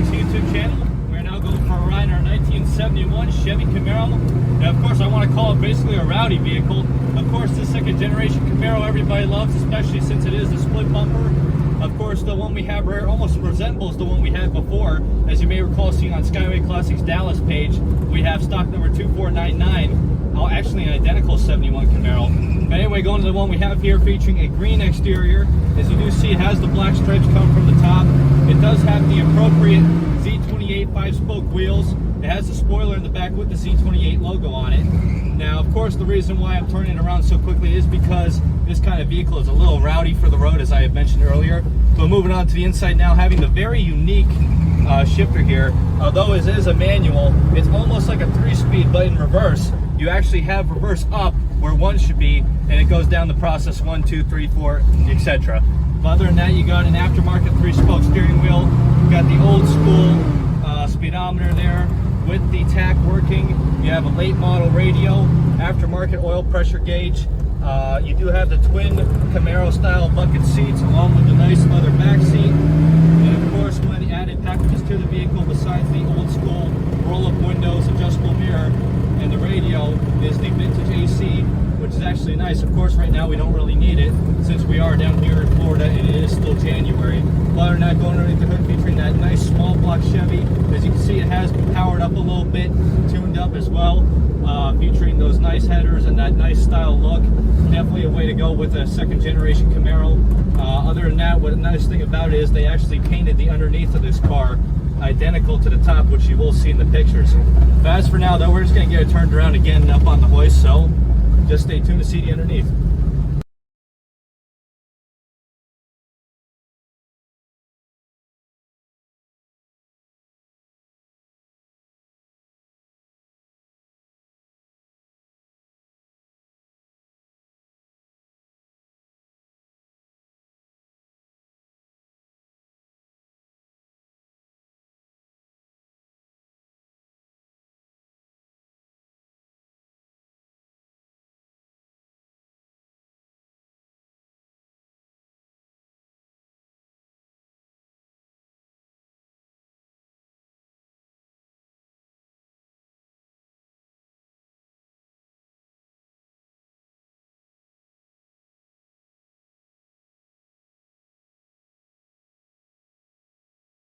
Classics YouTube channel. We're now going for a ride in our 1971 Chevy Camaro. Now, of course, I want to call it basically a rowdy vehicle. Of course, the second generation Camaro everybody loves, especially since it is a split bumper. Of course, the one we have here almost resembles the one we had before. As you may recall seeing on Skyway Classics Dallas page, we have stock number 2499. Actually an identical 71 Camaro. But anyway, going to the one we have here featuring a green exterior. As you do see, it has the black stripes coming from the top. It does have the appropriate Z28 5-spoke wheels. It has the spoiler in the back with the Z28 logo on it. Now, of course, the reason why I'm turning it around so quickly is because this kind of vehicle is a little rowdy for the road, as I had mentioned earlier. But moving on to the inside now, having the very unique shifter here. Although it is a manual, it's almost like a 3-speed, but in reverse. You actually have reverse up where 1 should be, and it goes down the process 1, 2, 3, 4, etc. But other than that, you got an aftermarket 3-spoke steering wheel. You got the old school speedometer there with the tach working. You have a late model radio, aftermarket oil pressure gauge. You do have the twin Camaro style bucket seats along with the nice leather back seat. And of course, one of the added packages to the vehicle, besides the old school roll-up windows, adjustable mirror, and the radio, is the vintage AC, which is actually nice. Of course, right now we don't really need it since we are down here in Florida and it is still January. But other than that, going underneath the hood, featuring that nice small block Chevy. As you can see, it has been powered up a little bit, tuned up as well, featuring those nice headers and that nice style look. Definitely a way to go with a second generation Camaro. Other than that, what a nice thing about it is they actually painted the underneath of this car identical to the top, which you will see in the pictures. But as for now though, we're just going to get it turned around again up on the hoist, so just stay tuned to see the underneath.